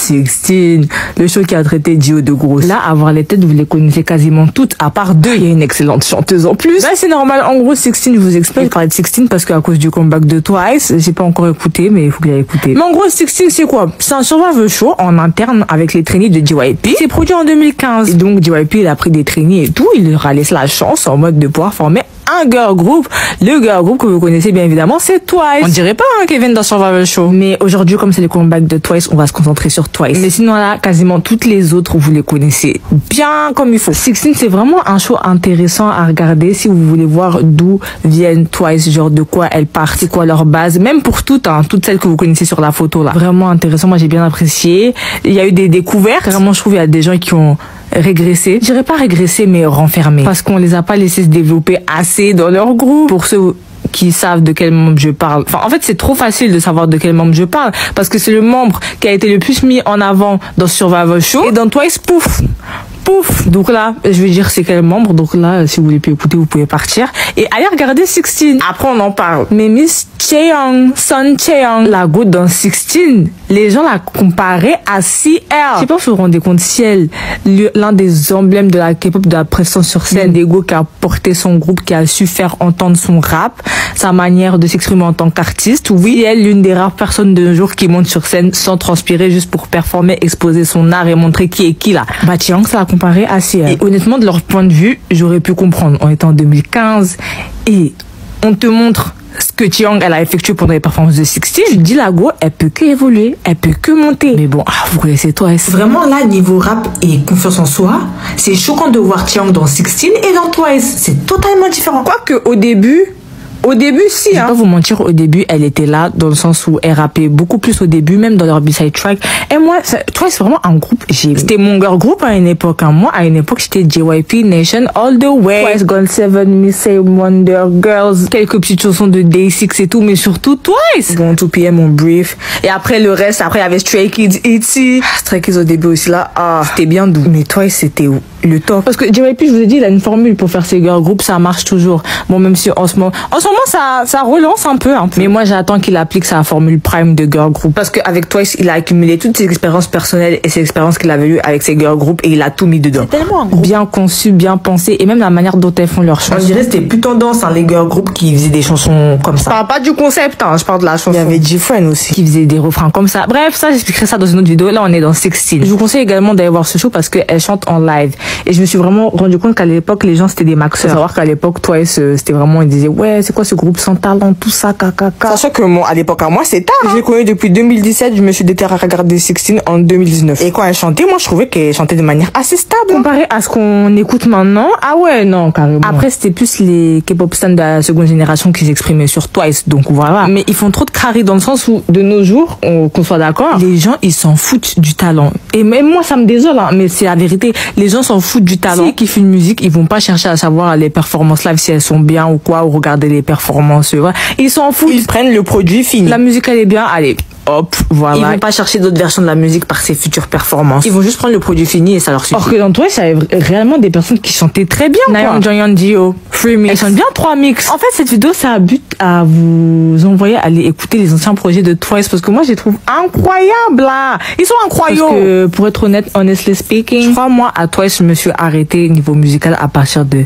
16, le show qui a traité Dio de grosse. Là, avoir les têtes, vous les connaissez quasiment toutes, à part deux. Il y a une excellente chanteuse en plus. Là, c'est normal. En gros, 16, je vous explique. Je parlais de 16 parce qu'à cause du comeback de Twice, j'ai pas encore écouté, mais il faut que j'aille écouter. Mais en gros, 16, c'est quoi? C'est un survival show en interne avec les trainees de JYP. C'est produit en 2015. Et donc, JYP, il a pris des trainees et tout. Il leur a laissé la chance en mode de pouvoir former un girl group. Le girl group que vous connaissez bien évidemment, c'est Twice. On dirait pas Kevin dans Survival Show. Mais aujourd'hui, comme c'est le comeback de Twice, on va se concentrer sur Twice. Mais sinon là, quasiment toutes les autres, vous les connaissez bien comme il faut. 16, c'est vraiment un show intéressant à regarder si vous voulez voir d'où viennent Twice, genre de quoi elles partent, c'est quoi leur base. Même pour toutes, toutes celles que vous connaissez sur la photo là. Vraiment intéressant, moi j'ai bien apprécié. Il y a eu des découvertes. Vraiment, je trouve il y a des gens qui ont régressé. Je dirais pas régressé, mais renfermé. Parce qu'on les a pas laissés se développer assez dans leur groupe. Pour ceux qui savent de quel membre je parle. Enfin, en fait, c'est trop facile de savoir de quel membre je parle. Parce que c'est le membre qui a été le plus mis en avant dans Survival Show. Et dans Twice, pouf! Pouf. Donc là, je vais dire c'est quel membre. Donc là, si vous voulez plus écouter, vous pouvez partir. Et allez regarder 16. Après, on en parle. Mais Miss Chaeyoung, Sun Chaeyoung, la go dans 16, les gens la comparaient à CL. Je sais pas si vous vous rendez compte, CL, l'un des emblèmes de la K-pop, de la présence sur scène, d'ego qui a porté son groupe, qui a su faire entendre son rap, sa manière de s'exprimer en tant qu'artiste. Oui, elle, l'une des rares personnes de nos jours qui monte sur scène sans transpirer, juste pour performer, exposer son art et montrer qui est qui là. Bah, Chaeyoung, ça l'a comparé à CL. Et honnêtement, de leur point de vue, j'aurais pu comprendre. On était en 2015 et on te montre ce que Chaeyoung elle a effectué pendant les performances de 16. Je dis la go, elle peut que évoluer, elle peut que monter. Mais bon, vous connaissez Twice. Vraiment là, niveau rap et confiance en soi, c'est choquant de voir Chaeyoung dans 16 et dans Twice. C'est totalement différent. Quoique au début, si, je vais pas vous mentir, au début, elle était là, dans le sens où elle rappait beaucoup plus au début, même dans leur B-side track. Et moi, Twice, c'est vraiment un groupe, c'était mon girl group à une époque, Moi, à une époque, j'étais JYP Nation all the way. Twice, Gone 7, Miss Say Wonder Girls, quelques petites chansons de Day6 et tout, mais surtout Twice. Bon, 2PM, on brief. Et après, le reste, après, il y avait Stray Kids, ITZY. Stray Kids au début aussi, là, c'était bien doux. Mais Twice, c'était le top. Parce que JYP, je vous ai dit, il a une formule pour faire ses girl groups, ça marche toujours. Bon, même si en ce moment, ça relance un peu. Mais moi, j'attends qu'il applique sa formule prime de girl group. Parce qu'avec Twice, il a accumulé toutes ses expériences personnelles et ses expériences qu'il avait eues avec ses girl groups et il a tout mis dedans. C'est tellement un groupe bien conçu, bien pensé et même la manière dont elles font leurs chansons. On dirait que c'était plus tendance, les girl groups qui faisaient des chansons comme ça. Je parle pas du concept, je parle de la chanson. Il y avait G-Friend aussi qui faisait des refrains comme ça. Bref, ça, j'expliquerai ça dans une autre vidéo. Là, on est dans 16. Je vous conseille également d'aller voir ce show parce qu'elle chante en live. Et je me suis vraiment rendu compte qu'à l'époque, les gens, c'était des maxeurs. Faut savoir qu'à l'époque, Twice, c'était vraiment, ils disaient, ouais, c'est quoi ce groupe sans talent, tout ça, caca. Sachant que à l'époque, à moi, c'est tard. Je l'ai connue depuis 2017, je me suis déterré à regarder 16 en 2019. Et quand elle chantait, moi, je trouvais qu'elle chantait de manière assez stable. Comparé à ce qu'on écoute maintenant, ah ouais, non, carrément. Après, c'était plus les K-pop stars de la seconde génération qui s'exprimaient sur Twice, donc voilà. Mais ils font trop de crari dans le sens où, de nos jours, qu'on soit d'accord, les gens, ils s'en foutent du talent. Et même moi, ça me désole, mais c'est la vérité. Les gens s'en foutent du talent. S'ils kiffent une musique, ils vont pas chercher à savoir les performances live si elles sont bien ou quoi, ou regarder les performances, voilà. Ils s'en foutent. Ils prennent le produit fini. La musique, elle est bien, allez. Hop, voilà. Ils vont pas chercher d'autres versions de la musique par ses futures performances. Ils vont juste prendre le produit fini et ça leur suffit. Or que dans Twice, il y avait réellement des personnes qui chantaient très bien. Nayeon, Jonghyun, Dio, Free Mix. Elles chantent bien 3 mix. En fait, cette vidéo, ça a but à vous envoyer aller écouter les anciens projets de Twice parce que moi, je les trouve incroyables là. Ils sont incroyables. Parce que pour être honnête, honestly speaking, je crois moi à Twice, je me suis arrêtée niveau musical à partir de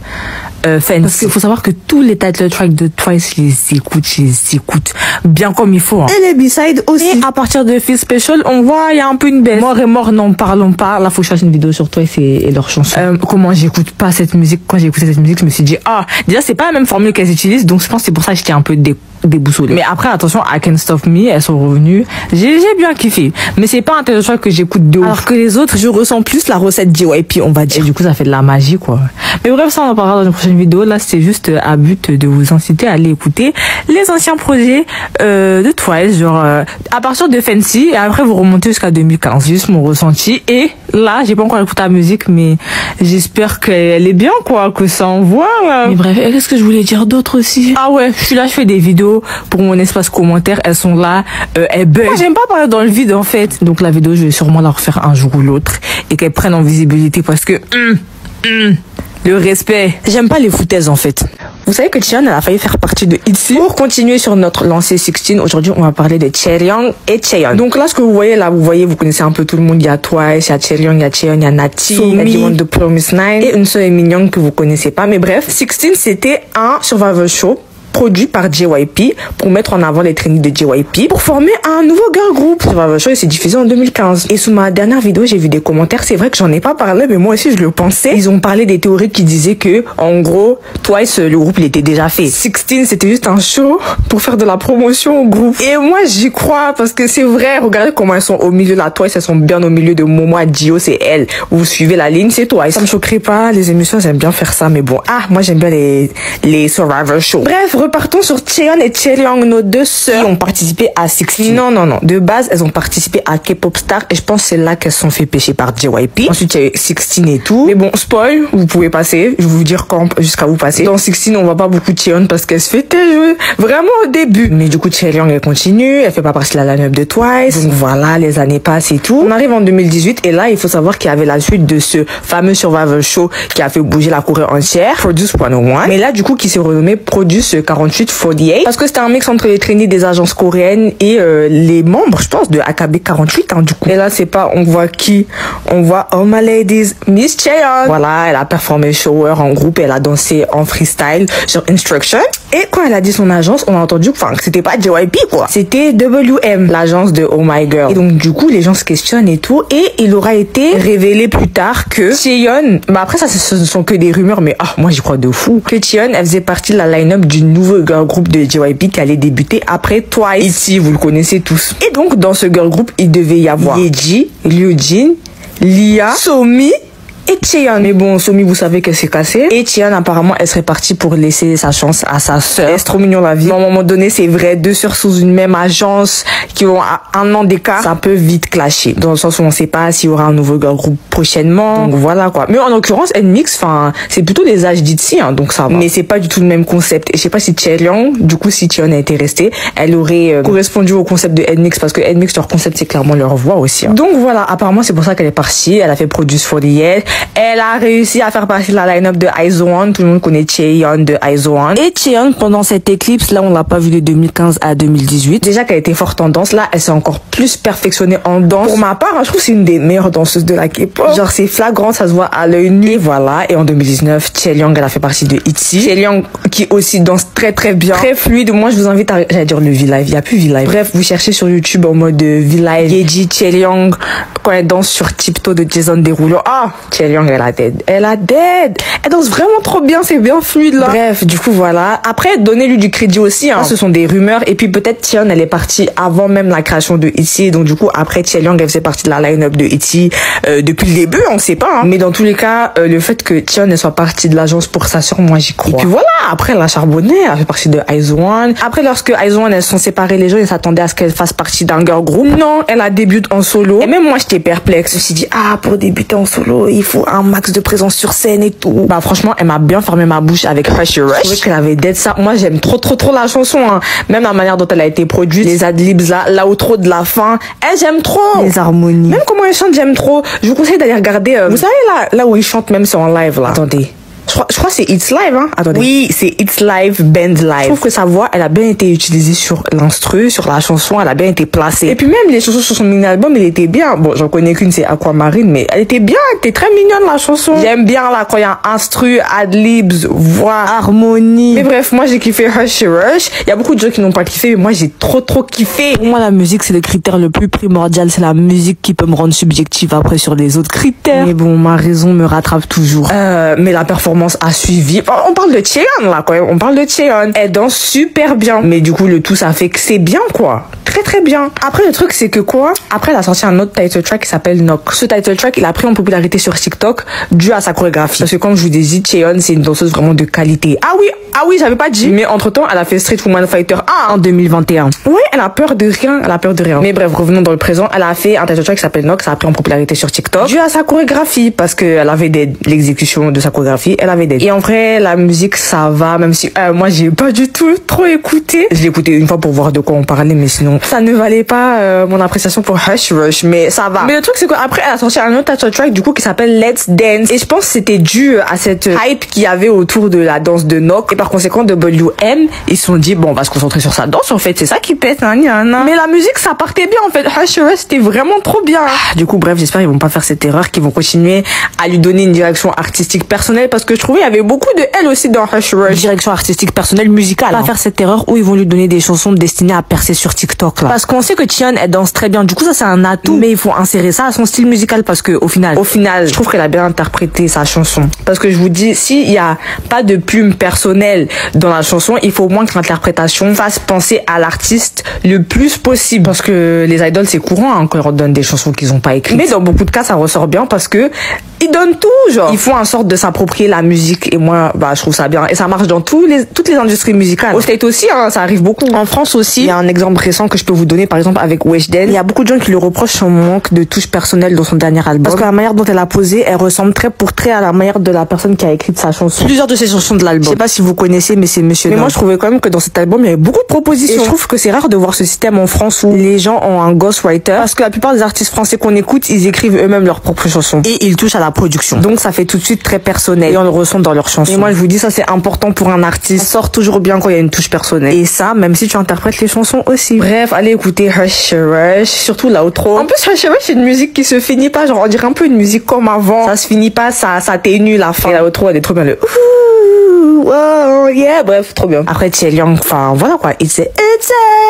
Fancy. Parce qu'il faut savoir que tous les title tracks de Twice, je les écoute bien comme il faut. Et les B-sides aussi. Et à partir de Feel Special, on voit, il y a un peu une baisse. Mort et mort, n'en parlons pas. Là, faut que je fasse une vidéo sur Twice et leurs chansons. Comment j'écoute pas cette musique. Quand j'ai écouté cette musique, je me suis dit, déjà, c'est pas la même formule qu'elles utilisent, donc je pense que c'est pour ça que j'étais un peu déboussolée. Mais après, attention, I Can't Stop Me, elles sont revenues. J'ai bien kiffé. Mais c'est pas un tel choix que j'écoute de ouf. Alors que les autres, je ressens plus la recette JYP, on va dire. Et du coup, ça fait de la magie, quoi. Mais bref, ça, on en parlera dans une prochaine vidéo. Là, c'est juste à but de vous inciter à aller écouter les anciens projets de Twice, genre à partir de Fancy, et après vous remontez jusqu'à 2015. Juste mon ressenti. Et là, j'ai pas encore écouté la musique, mais j'espère qu'elle est bien, quoi, que ça envoie. Mais bref, qu'est-ce que je voulais dire d'autre aussi? Ah ouais, je suis là, je fais des vidéos pour mon espace commentaire. Elles sont là, elles bug. Moi, j'aime pas parler dans le vide, en fait. Donc la vidéo, je vais sûrement la refaire un jour ou l'autre et qu'elle prenne en visibilité parce que le respect. J'aime pas les foutaises, en fait. Vous savez que Cheon, elle a failli faire partie de ITZY. Pour continuer sur notre lancée 16, aujourd'hui, on va parler de Chaeryeong et Cheon. Donc là, ce que vous voyez là, vous connaissez un peu tout le monde. Il y a Twice, il y a Chaeryeong, il y a Cheon, il y a Nati, il y a Jiwon de Promise 9 et une seule mignonne que vous connaissez pas. Mais bref, 16, c'était un survival show produit par JYP pour mettre en avant les trainees de JYP pour former un nouveau girl group. Survival Show s'est diffusé en 2015. Et sous ma dernière vidéo, j'ai vu des commentaires. C'est vrai que j'en ai pas parlé, mais moi aussi je le pensais. Ils ont parlé des théories qui disaient que, en gros, Twice, le groupe, il était déjà fait. 16, c'était juste un show pour faire de la promotion au groupe. Et moi, j'y crois parce que c'est vrai. Regardez comment elles sont au milieu. La Twice, elles sont bien au milieu de Momo, Jio, c'est elle. Vous suivez la ligne, c'est Twice. Ça me choquerait pas. Les émissions, j'aime bien faire ça, mais bon. Ah, moi, j'aime bien les Survivor Show. Bref, repartons sur Cheon et Chaeryeong, nos deux sœurs qui ont participé à 16. Non. De base, elles ont participé à K-Pop Star et je pense que c'est là qu'elles se sont fait pêcher par JYP. Ensuite, il y a eu 16 et tout. Mais bon, spoil, vous pouvez passer. Je vais vous dire quand jusqu'à vous passer. Dans 16, on voit pas beaucoup de Cheon parce qu'elle se fait jouer vraiment au début. Mais du coup, Chaeryeong, elle continue. Elle fait pas partie de la line-up de Twice. Donc voilà, les années passent et tout. On arrive en 2018 et là, il faut savoir qu'il y avait la suite de ce fameux Survivor Show qui a fait bouger la Corée entière, Produce 101. Mais là, du coup, qui s'est renommé Produce 48 parce que c'était un mix entre les trainees des agences coréennes et les membres, je pense, de AKB 48 du coup. Et là, c'est pas on voit qui, on voit Oh My Ladies, Miss Cheon. Voilà, elle a performé shower en groupe, elle a dansé en freestyle sur Instruction. Et quand elle a dit son agence, on a entendu que c'était pas JYP quoi, c'était WM, l'agence de Oh My Girl. Et donc du coup, les gens se questionnent et tout, et il aura été révélé plus tard que Cheon, bah après ça ce ne sont que des rumeurs, mais moi j'y crois de fou, que Cheon, elle faisait partie de la line-up du nouveau girl group de JYP qui allait débuter après Twice. Ici, vous le connaissez tous. Et donc dans ce girl group, il devait y avoir Yeji, Ryujin, Lia, Somi et Cheon. Mais bon, Somi, vous savez qu'elle s'est cassée. Et Cheon, apparemment, elle serait partie pour laisser sa chance à sa sœur. C'est trop mignon la vie. Mais à un moment donné, c'est vrai, deux sœurs sous une même agence qui ont un an d'écart, ça peut vite clasher. Dans le sens où on sait pas s'il y aura un nouveau girl group prochainement. Donc voilà quoi. Mais en l'occurrence, NMIX, c'est plutôt les âges d'ITZY, donc ça va. Mais c'est pas du tout le même concept. Et je sais pas si Chaeryeong, du coup, si Cheon était restée, elle aurait correspondu au concept de NMIX parce que NMIX, leur concept, c'est clairement leur voix aussi. Donc voilà, apparemment, c'est pour ça qu'elle est partie. Elle a fait Produce 48. Elle a réussi à faire partie de la line-up de IZ*ONE. Tout le monde connaît Chaeyeon de IZ*ONE. Et Cheon, pendant cette éclipse, là, on l'a pas vu de 2015 à 2018. Déjà qu'elle était forte en danse, là, elle s'est encore plus perfectionnée en danse. Pour ma part, je trouve que c'est une des meilleures danseuses de la K-pop. Genre, c'est flagrant, ça se voit à l'œil nu. Et voilà. Et en 2019, Chaeryeong, elle a fait partie de ITZY. Chaeryeong, qui aussi danse très très bien, très fluide. Moi, je vous invite à, j'allais dire le V-Live. Il y a plus V-Live. Bref, vous cherchez sur YouTube en mode V-Live. Yeji, Chaeryeong, quand elle danse sur Tiptoe de Jason Derulo. Chaeryeong, elle a dead. Elle danse vraiment trop bien, c'est bien fluide là. Bref, du coup voilà. Après, donnez-lui du crédit aussi. Ce sont des rumeurs. Et puis peut-être Cheon, elle est partie avant même la création de ITZY. Donc du coup, après Chaeryeong, elle faisait partie de la line-up de ITZY depuis le début, on sait pas. Mais dans tous les cas, le fait que Cheon elle soit partie de l'agence pour sa sœur, moi j'y crois. Et puis voilà. Après, elle a charbonné, elle fait partie de IZ*ONE. Après, lorsque IZ*ONE elles sont séparées, les gens ils s'attendaient à ce qu'elle fasse partie d'un girl group. Non, elle a débuté en solo. Et même moi, j'étais perplexe. Je me suis dit pour débuter en solo, il faut un max de présence sur scène et tout. Bah franchement, elle m'a bien fermé ma bouche avec Rush Your Rush. Je trouvais qu'elle avait dead ça. Moi, j'aime trop la chanson. Même la manière dont elle a été produite, les adlibs là, outro de la fin. J'aime trop. Les harmonies. Même comment elle chante, j'aime trop. Je vous conseille d'aller regarder. Vous savez là où ils chantent même c'est en live là. Attendez. Je crois que c'est It's Live, Attendez. Oui, c'est It's Live, Band Live. Je trouve que sa voix, elle a bien été utilisée sur l'instru, sur la chanson, elle a bien été placée. Et puis même les chansons sur son mini-album, elle était bien. Bon, j'en connais qu'une, c'est Aquamarine, mais elle était bien, elle était très mignonne la chanson. J'aime bien là quand il y a instru, adlibs, voix, harmonie. Mais bref, moi j'ai kiffé Rush Rush. Il y a beaucoup de gens qui n'ont pas kiffé, mais moi j'ai trop kiffé. Pour moi, la musique, c'est le critère le plus primordial. C'est la musique qui peut me rendre subjective après sur les autres critères. Mais bon, ma raison me rattrape toujours. Mais la performance a suivi. On parle de Cheon là quand même. On parle de Cheon. Elle danse super bien. Mais du coup le tout ça fait que c'est bien quoi. Très bien. Après le truc c'est que quoi, après elle a sorti un autre title track qui s'appelle Knock. Ce title track il a pris en popularité sur TikTok dû à sa chorégraphie. Parce que comme je vous ai dit, Cheon c'est une danseuse vraiment de qualité. Ah oui j'avais pas dit. Mais entre temps elle a fait Street Woman Fighter 1 en 2021. Ouais, elle a peur de rien. Mais bref, revenons dans le présent. Elle a fait un title track qui s'appelle Knock. Ça a pris en popularité sur TikTok dû à sa chorégraphie parce que elle avait l'exécution de sa chorégraphie. Elle avait des. Et en vrai la musique ça va, même si moi j'ai pas du tout trop écouté. Je l'ai écouté une fois pour voir de quoi on parlait, mais sinon ça ne valait pas mon appréciation pour Hush Rush, mais ça va. Mais le truc c'est qu'après elle a sorti un autre title track du coup qui s'appelle Let's Dance et je pense que c'était dû à cette hype qu'il y avait autour de la danse de Knock. Et par conséquent, WM, ils se sont dit, bon, on va se concentrer sur sa danse, en fait, c'est ça qui pète, hein, mais la musique, ça partait bien, en fait. Hush Rush, c'était vraiment trop bien. Du coup, bref, j'espère qu'ils vont pas faire cette erreur, qu'ils vont continuer à lui donner une direction artistique personnelle, parce que je trouvais il y avait beaucoup de elle aussi dans Hush Rush. Direction artistique personnelle musicale. Pas faire cette erreur où ils vont lui donner des chansons destinées à percer sur TikTok, là. Parce qu'on sait que Tian, elle danse très bien. Du coup, ça, c'est un atout, mais il faut insérer ça à son style musical, parce que, au final, je trouve qu'elle a bien interprété sa chanson. Parce que je vous dis, s'il y a pas de plume personnelle dans la chanson, il faut au moins que l'interprétation fasse penser à l'artiste le plus possible. Parce que les idoles, c'est courant, hein, quand ils redonnent des chansons qu'ils ont pas écrites. Mais dans beaucoup de cas, ça ressort bien parce que ils donnent tout, genre. Ils font en sorte de s'approprier la musique. Et moi, bah, je trouve ça bien. Et ça marche dans toutes les industries musicales. Au States aussi, hein, ça arrive beaucoup. En France aussi, il y a un exemple récent que je peux vous donner, par exemple, avec Weshden. Il y a beaucoup de gens qui lui reprochent son manque de touche personnelle dans son dernier album. Parce que la manière dont elle a posé, elle ressemble trait pour trait à la manière de la personne qui a écrit sa chanson. Plusieurs de ces chansons de l'album. Je sais pas si vous connaissez, mais c'est Monsieur. Mais moi, je trouvais quand même que dans cet album, il y avait beaucoup de propositions. Et je trouve que c'est rare de voir ce système en France où les gens ont un ghostwriter. Parce que la plupart des artistes français qu'on écoute, ils écrivent eux-mêmes leurs propres chansons. Et ils touchent à la production. Donc ça fait tout de suite très personnel. Et on le ressent dans leurs chansons. Et moi, je vous dis, ça c'est important pour un artiste. Ça sort toujours bien quand il y a une touche personnelle. Et ça, même si tu interprètes les chansons aussi. Bref, allez écouter Hush Rush. Surtout l'outro. En plus, Hush Rush, c'est une musique qui se finit pas. Genre, on dirait un peu une musique comme avant. Ça se finit pas, ça t'énue la fin. Et l'outro, elle est trop bien. Le wow, yeah, bref, trop bien. Après, Chae Young, enfin, voilà quoi. It's a.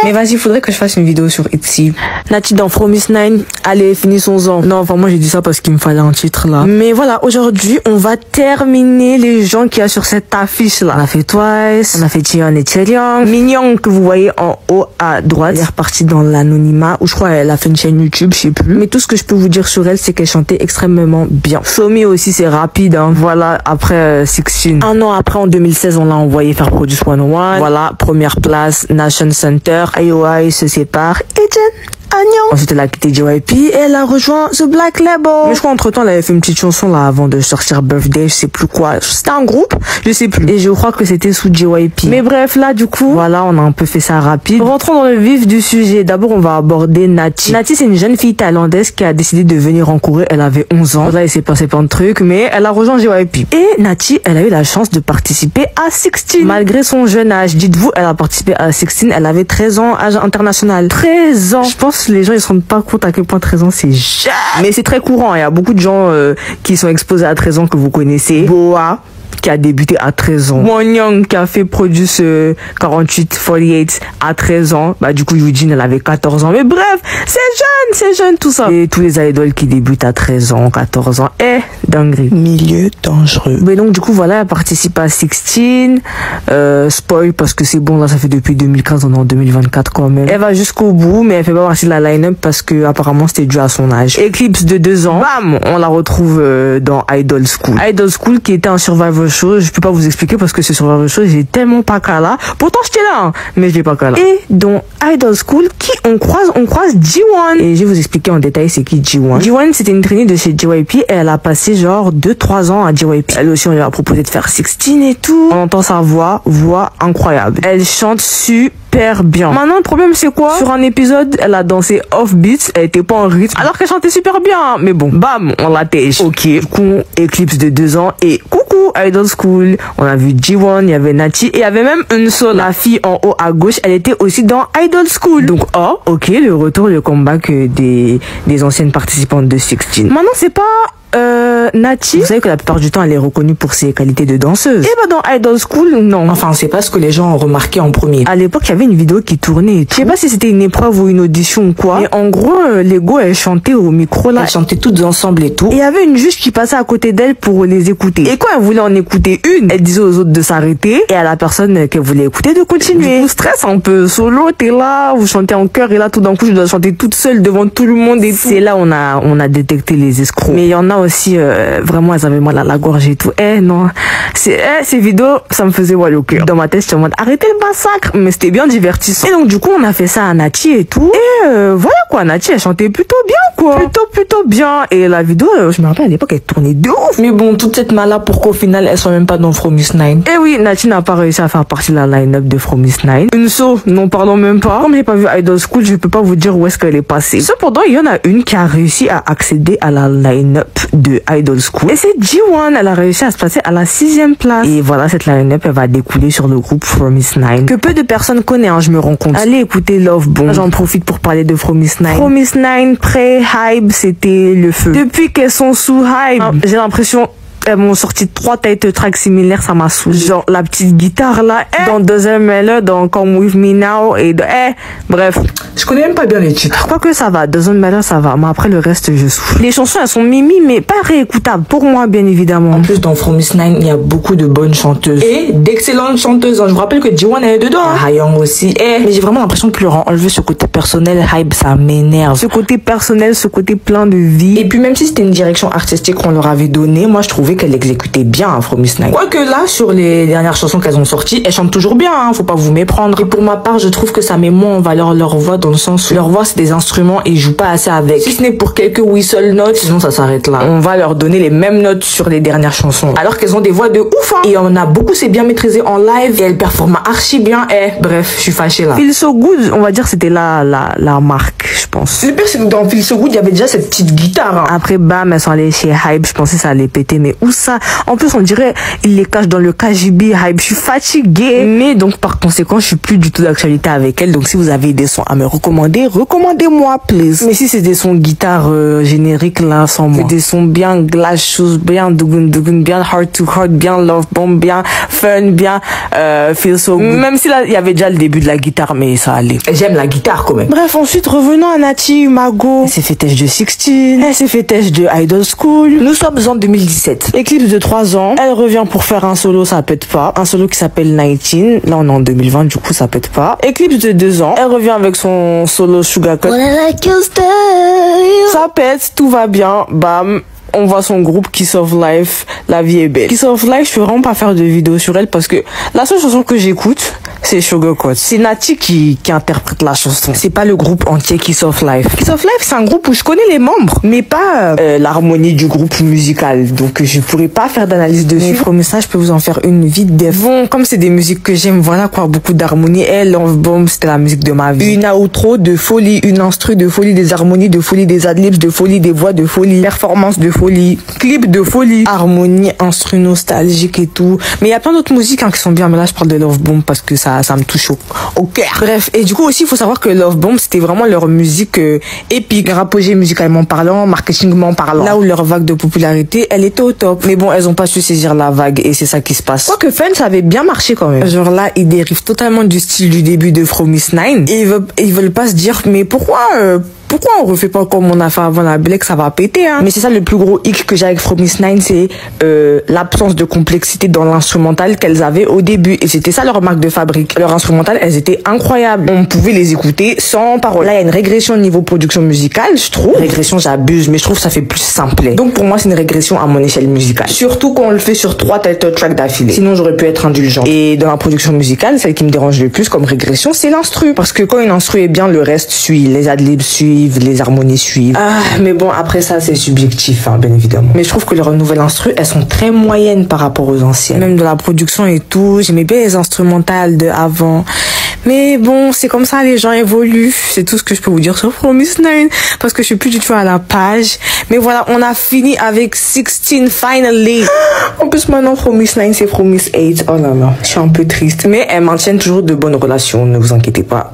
Mais vas-y, faudrait que je fasse une vidéo sur Itzy. Nati dans Fromis9, allez, finissons-en. Non, enfin, moi, j'ai dit ça parce qu'il me fallait un titre, là. Mais voilà, aujourd'hui, on va terminer les gens qu'il y a sur cette affiche-là. On a fait Twice, on a fait Jiyeon et Chae Young. Mignon, que vous voyez en haut à droite. Elle est repartie dans l'anonymat, ou je crois elle a fait une chaîne YouTube, je sais plus. Mais tout ce que je peux vous dire sur elle, c'est qu'elle chantait extrêmement bien. Somi aussi, c'est rapide, hein. Voilà, après 16. Un an après, en 2016, on l'a envoyé faire Produce 101. Voilà, première place, Nation Center. IOI se sépare. Et Jen Agnon. Ensuite, elle a quitté JYP et elle a rejoint The Black Label. Mais je crois entre temps, elle avait fait une petite chanson là avant de sortir Birthday, je sais plus quoi. C'était un groupe, je sais plus. Et je crois que c'était sous JYP. Mais bref, là, du coup, voilà, on a un peu fait ça rapide. Rentrons dans le vif du sujet. D'abord, on va aborder Nati. Nati, c'est une jeune fille thaïlandaise qui a décidé de venir en Corée. Elle avait 11 ans. Là, il s'est passé plein de trucs, mais elle a rejoint JYP. Et Nati, elle a eu la chance de participer à 16. Malgré son jeune âge, dites-vous, elle a participé à 16. Elle avait 13 ans, âge international. 13 ans. Je pense que les gens ils se rendent pas compte à quel point 13 ans c'est jeune. Mais c'est très courant, il y a beaucoup de gens qui sont exposés à 13 ans que vous connaissez. Boa qui a débuté à 13 ans. Wonyoung qui a fait Produce 48 à 13 ans. Bah du coup Eugene elle avait 14 ans. Mais bref, c'est jeune tout ça. Et tous les idoles qui débutent à 13 ans, 14 ans. Dinguerie. Milieu dangereux. Mais donc du coup voilà, elle participe à 16. Spoil parce que c'est bon là, ça fait depuis 2015, on est en 2024 quand même. Elle va jusqu'au bout mais elle fait pas partie de la line-up parce que apparemment c'était dû à son âge. Eclipse de 2 ans. Bam, on la retrouve dans Idol School. Idol School qui était un Survivor Show, je peux pas vous expliquer parce que ce Survivor Show, j'ai tellement pas qu'à là. Pourtant j'étais là, hein, mais j'ai pas qu'à là. Et dans Idol School, qui on croise Jiwon. Et je vais vous expliquer en détail c'est qui Jiwon. Jiwon, c'était une trainee de chez JYP et elle a passé genre 2-3 ans à JYP. Elle aussi, on lui a proposé de faire 16 et tout. On entend sa voix incroyable. Elle chante super bien. Maintenant, le problème, c'est quoi? Sur un épisode, elle a dansé off-beat, elle était pas en rythme, alors qu'elle chantait super bien. Mais bon, bam, on la tèche. Ok, du coup, Eclipse de 2 ans et coucou, Idol School. On a vu Jiwon, il y avait Nati et il y avait même une seule, la fille en haut à gauche, elle était aussi dans Idol School. Donc, oh, ok, le retour, le comeback des anciennes participantes de 16. Maintenant, c'est pas Nati. Vous savez que la plupart du temps, elle est reconnue pour ses qualités de danseuse. Et bah dans Idol School, non. Enfin, c'est pas ce que les gens ont remarqué en premier. À l'époque, il y avait une vidéo qui tournait et tout. Je sais pas si c'était une épreuve ou une audition ou quoi. Mais en gros, les go, elles chantaient au micro là. Elles chantaient toutes ensemble et tout. Et il y avait une juge qui passait à côté d'elle pour les écouter. Et quand elle voulait en écouter une, elle disait aux autres de s'arrêter et à la personne qu'elle voulait écouter de continuer. Du coup, stress un peu. Solo, t'es là, vous chantez en chœur et là, tout d'un coup, je dois chanter toute seule devant tout le monde et tout. C'est là on a détecté les escrocs. Mais il y en a aussi vraiment elles avaient mal à la gorge et tout. Non, ces vidéos ça me faisait mal au cœur. Dans ma tête j'étais en mode arrêtez le massacre, mais c'était bien divertissant. Et donc du coup on a fait ça à Nati et tout. Et voilà quoi, Nati elle chantait plutôt bien quoi, plutôt bien. Et la vidéo je me rappelle à l'époque elle tournait de ouf. Mais bon, toute cette mala pourquoi au final elles sont même pas dans Fromis9. Et oui, Nati n'a pas réussi à faire partie de la line-up de Fromis9. Unso, n'en parlons même pas. Comme j'ai pas vu Idol School, je peux pas vous dire où est-ce qu'elle est passée. Cependant il y en a une qui a réussi à accéder à la line-up de Idol School. Et c'est G1, elle a réussi à se placer à la 6e place. Et voilà, cette line-up, elle va découler sur le groupe Fromis_9, que peu de personnes connaissent, hein, je me rends compte. Allez écouter Love Bomb. J'en profite pour parler de Fromis_9. Fromis_9, pré-Hybe, c'était le feu. Depuis qu'elles sont sous Hybe, j'ai l'impression... Elles m'ont sorti 3 title tracks similaires, ça m'a saoulé. Genre la petite guitare là, dans Doesn't Matter, dans Come With Me Now et de bref. Je connais même pas bien les titres. Quoique ça va, Doesn't Matter ça va, mais après le reste je souffle. Les chansons elles sont mimi mais pas réécoutables pour moi bien évidemment. En plus dans Fromis_9 il y a beaucoup de bonnes chanteuses et d'excellentes chanteuses. Je vous rappelle que G1 est dedans. Hayoung aussi. Mais j'ai vraiment l'impression que leur ont enlevé ce côté personnel. Hybe ça m'énerve. Ce côté personnel, ce côté plein de vie. Et puis même si c'était une direction artistique qu'on leur avait donnée, moi je trouvais qu'elle exécutait bien Fromis_9. Quoique là, sur les dernières chansons qu'elles ont sorties, elles chantent toujours bien, hein, faut pas vous méprendre. Et pour ma part, je trouve que ça met moins en valeur leur voix dans le sens où leur voix c'est des instruments et ils jouent pas assez avec. Si ce n'est pour quelques whistle notes, sinon ça s'arrête là. On va leur donner les mêmes notes sur les dernières chansons. Alors qu'elles ont des voix de ouf, hein. Et on a beaucoup c'est bien maîtrisé en live et elles performent archi bien. Bref, je suis fâchée là. Feel So Good, on va dire c'était la marque, je pense. Le pire c'est que dans Feel So Good, il y avait déjà cette petite guitare, hein. Après, bam, elles sont allées chez Hybe, je pensais que ça allait péter, mais où ça? En plus, on dirait, il les cache dans le KGB Hybe. Je suis fatiguée. Mais donc, par conséquent, je suis plus du tout d'actualité avec elle. Donc, si vous avez des sons à me recommander, recommandez-moi, please. Mais si c'est des sons guitare génériques, là, sans moi. C'est des sons bien glass shoes, bien dugun, bien heart to heart, bien love bomb, bien fun, bien feel so good. Même si là, il y avait déjà le début de la guitare, mais ça allait. J'aime la guitare quand même. Bref, ensuite, revenons à Nati Umago. Elle s'est fait têche de 16. Elle s'est fait têche de Idol School. Nous sommes en 2017. Éclipse de 3 ans. Elle revient pour faire un solo, ça pète pas. Un solo qui s'appelle 19. Là, on est en 2020, du coup, ça pète pas. Éclipse de 2 ans. Elle revient avec son solo Sugar Cut. Ça pète, tout va bien. Bam. On voit son groupe Kiss of Life, La Vie est Belle. Kiss of Life, je peux vraiment pas faire de vidéo sur elle parce que la seule chanson que j'écoute, c'est Sugar Cut. C'est Nati qui interprète la chanson. C'est pas le groupe entier Kiss of Life. Kiss of Life, c'est un groupe où je connais les membres, mais pas l'harmonie du groupe musical. Donc je pourrais pas faire d'analyse dessus. Comme ça, je peux vous en faire une vite def. Bon, comme c'est des musiques que j'aime, voilà quoi, beaucoup d'harmonie. Love Bomb, c'était la musique de ma vie. Une outro de folie, une instru de folie, des harmonies de folie, des adlibs de folie, des voix de folie, performance de folie, clip de folie, harmonie, instru nostalgique et tout. Mais il y a plein d'autres musiques qui sont bien, mais là je parle de Love Bomb parce que ça me touche au cœur. Bref, et du coup aussi il faut savoir que Love Bomb c'était vraiment leur musique épique, leur apogée musicalement parlant, marketingment parlant. Là où leur vague de popularité, elle était au top. Mais bon, elles ont pas su saisir la vague et c'est ça qui se passe. Quoique Fun, ça avait bien marché quand même. Genre là, ils dérivent totalement du style du début de Fromis_9 et ils veulent pas se dire mais pourquoi on refait pas comme on a fait avant la Black, ça va péter, hein. Mais c'est ça le plus gros hic que j'ai avec Fromis_9, c'est l'absence de complexité dans l'instrumental qu'elles avaient au début. Et c'était ça leur marque de fabrique. Leur instrumental, elles étaient incroyables. On pouvait les écouter sans parole. Là, il y a une régression au niveau production musicale, je trouve. Régression, j'abuse, mais je trouve que ça fait plus simple. Donc pour moi, c'est une régression à mon échelle musicale. Surtout quand on le fait sur 3 title tracks d'affilée. Sinon, j'aurais pu être indulgent. Et dans la production musicale, celle qui me dérange le plus comme régression, c'est l'instru. Parce que quand une instru est bien, le reste suit. Les adlibs suivent, les harmonies suivent. Mais bon, après ça, c'est subjectif, hein, bien évidemment. Mais je trouve que leurs nouvelles instrus, elles sont très moyennes par rapport aux anciennes. Même de la production et tout, j'aimais bien les instrumentales de avant. Mais bon, c'est comme ça, les gens évoluent. C'est tout ce que je peux vous dire sur Fromis_9 parce que je suis plus du tout à la page. Mais voilà, on a fini avec 16 finally. En plus, maintenant, Fromis_9, c'est Fromis_8. Oh là là, je suis un peu triste. Mais elles maintiennent toujours de bonnes relations, ne vous inquiétez pas.